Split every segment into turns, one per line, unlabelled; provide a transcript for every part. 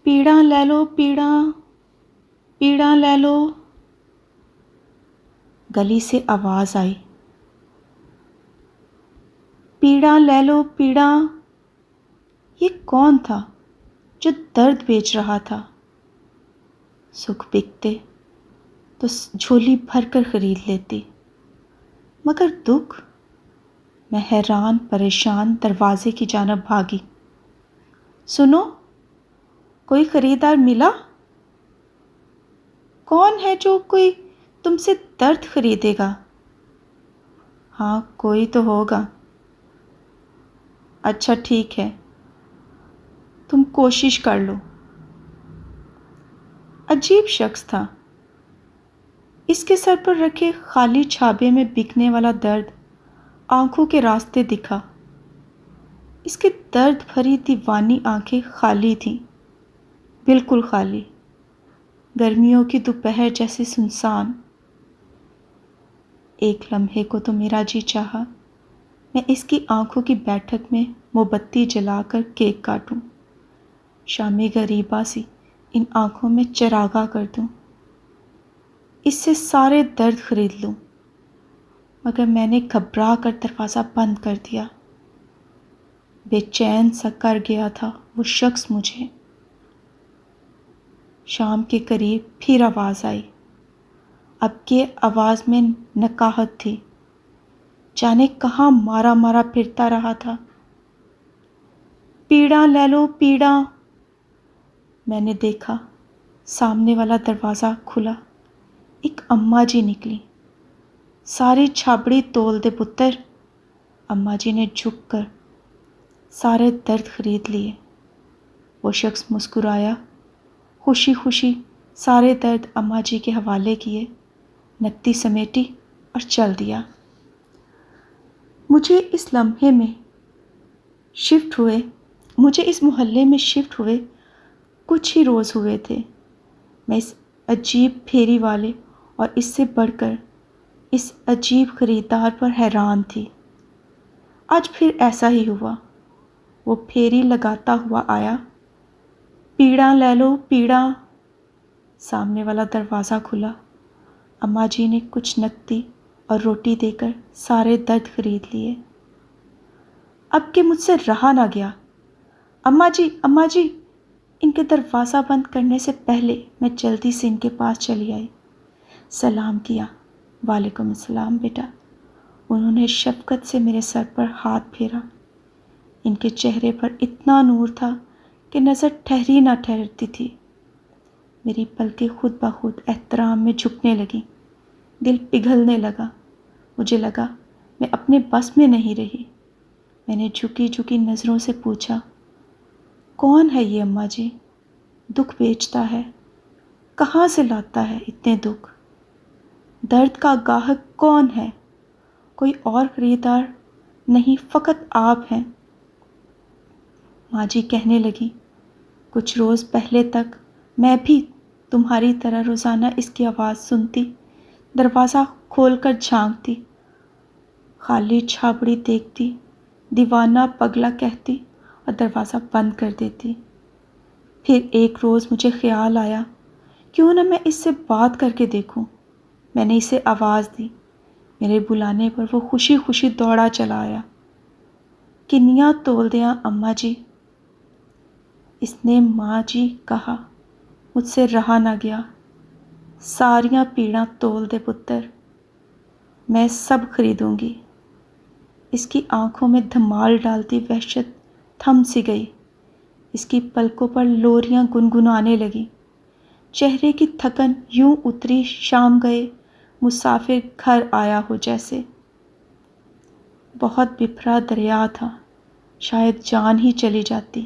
پیڑا لے لو پیڑا، پیڑا لے لو۔ گلی سے آواز آئی، پیڑا لے لو پیڑا۔ یہ کون تھا جو درد بیچ رہا تھا؟ سکھ بکتے تو جھولی بھر کر خرید لیتی، مگر دکھ؟ میں حیران پریشان دروازے کی جانب بھاگی۔ سنو، کوئی خریدار ملا؟ کون ہے جو کوئی تم سے درد خریدے گا؟ ہاں، کوئی تو ہوگا۔ اچھا ٹھیک ہے، تم کوشش کر لو۔ عجیب شخص تھا۔ اس کے سر پر رکھے خالی چھابے میں بکنے والا درد آنکھوں کے راستے دکھا۔ اس کی درد بھری دیوانی آنکھیں خالی تھیں، بالکل خالی، گرمیوں کی دوپہر جیسے سنسان۔ ایک لمحے کو تو میرا جی چاہا میں اس کی آنکھوں کی بیٹھک میں موم بتی جلا کر کیک کاٹوں، شام غریبا سی ان آنکھوں میں چراغاں کر دوں، اس سے سارے درد خرید لوں، مگر میں نے گھبرا کر دروازہ بند کر دیا۔ بے چین سا کر گیا تھا وہ شخص مجھے۔ شام کے قریب پھر آواز آئی، اب کی آواز میں نکاہت تھی، جانے کہاں مارا مارا پھرتا رہا تھا۔ پیڑا لے لو پیڑا۔ میں نے دیکھا، سامنے والا دروازہ کھلا، ایک اماں جی نکلی۔ ساری چھابڑی تول دے پتر۔ اماں جی نے جھک کر سارے درد خرید لیے۔ وہ شخص مسکرایا، خوشی خوشی سارے درد اماں جی کے حوالے کیے، نقدی سمیٹی اور چل دیا۔ مجھے اس محلے میں شفٹ ہوئے کچھ ہی روز ہوئے تھے۔ میں اس عجیب پھیری والے اور اس سے بڑھ کر اس عجیب خریدار پر حیران تھی۔ آج پھر ایسا ہی ہوا۔ وہ پھیری لگاتا ہوا آیا، پیڑا لے لو پیڑا۔ سامنے والا دروازہ کھلا، اماں جی نے کچھ نقدی اور روٹی دے کر سارے درد خرید لیے۔ اب کہ مجھ سے رہا نہ گیا، اماں جی اماں جی! ان کے دروازہ بند کرنے سے پہلے میں جلدی سے ان کے پاس چلی آئی، سلام کیا۔ وعلیکم السلام بیٹا۔ انہوں نے شفقت سے میرے سر پر ہاتھ پھیرا۔ ان کے چہرے پر اتنا نور تھا کہ نظر ٹھہری نہ ٹھہرتی تھی۔ میری پلکیں خود بخود احترام میں جھکنے لگیں، دل پگھلنے لگا۔ مجھے لگا میں اپنے بس میں نہیں رہی۔ میں نے جھکی جھکی نظروں سے پوچھا، کون ہے یہ اماں جی؟ دکھ بیچتا ہے، کہاں سے لاتا ہے اتنے دکھ؟ درد کا گاہک کون ہے؟ کوئی اور خریدار نہیں، فقط آپ ہیں۔ ماں جی کہنے لگی، کچھ روز پہلے تک میں بھی تمہاری طرح روزانہ اس کی آواز سنتی، دروازہ کھول کر جھانکتی، خالی چھابڑی دیکھتی، دیوانہ پگلا کہتی اور دروازہ بند کر دیتی۔ پھر ایک روز مجھے خیال آیا، کیوں نہ میں اس سے بات کر کے دیکھوں۔ میں نے اسے آواز دی۔ میرے بلانے پر وہ خوشی خوشی دوڑا چلا آیا۔ کنیاں تول دیاں اماں جی، اس نے ماں جی کہا۔ مجھ سے رہا نہ گیا، ساریاں پیڑاں تول دے پتر، میں سب خریدوں گی۔ اس کی آنکھوں میں دھمال ڈالتی وحشت تھم سی گئی، اس کی پلکوں پر لوریاں گنگنانے لگیں، چہرے کی تھکن یوں اتری شام گئے مسافر گھر آیا ہو جیسے۔ بہت بپھرا دریا تھا، شاید جان ہی چلی جاتی۔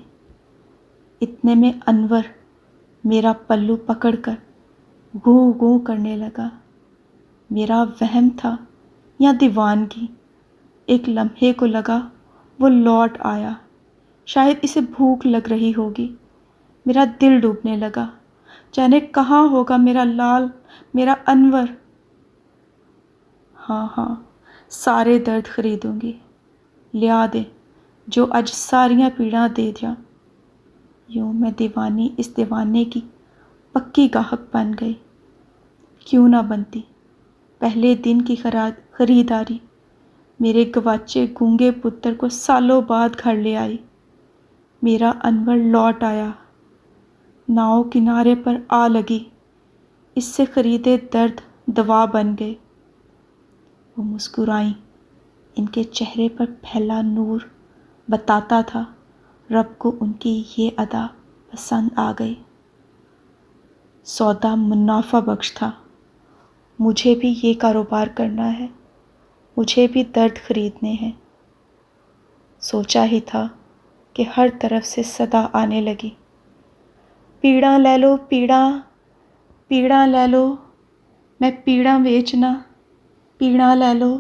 اتنے میں انور میرا پلو پکڑ کر گوں گوں کرنے لگا۔ میرا وہم تھا یا دیوانگی؟ ایک لمحے کو لگا وہ لوٹ آیا، شاید اسے بھوک لگ رہی ہوگی۔ میرا دل ڈوبنے لگا، جانے کہاں ہوگا میرا لال، میرا انور۔ ہاں ہاں، سارے درد خریدوں گی، لیا دے جو اج ساریاں پیڑاں دے جا۔ یوں میں دیوانی اس دیوانے کی پکی گاہک بن گئی۔ کیوں نہ بنتی؟ پہلے دن کی خریداری میرے گواچے گونگے پتر کو سالوں بعد گھر لے آئی۔ میرا انور لوٹ آیا، ناؤ کنارے پر آ لگی، اس سے خریدے درد دوا بن گئے۔ وہ مسکرائیں، ان کے چہرے پر پھیلا نور بتاتا تھا رب کو ان کی یہ ادا پسند آ گئی۔ سودا منافع بخش تھا۔ مجھے بھی یہ کاروبار کرنا ہے، مجھے بھی درد خریدنے ہیں۔ سوچا ہی تھا کہ ہر طرف سے صدا آنے لگی، پیڑاں لے لو پیڑاں، پیڑاں لے لو، میں پیڑاں بیچنا، پیڑاں لے لو۔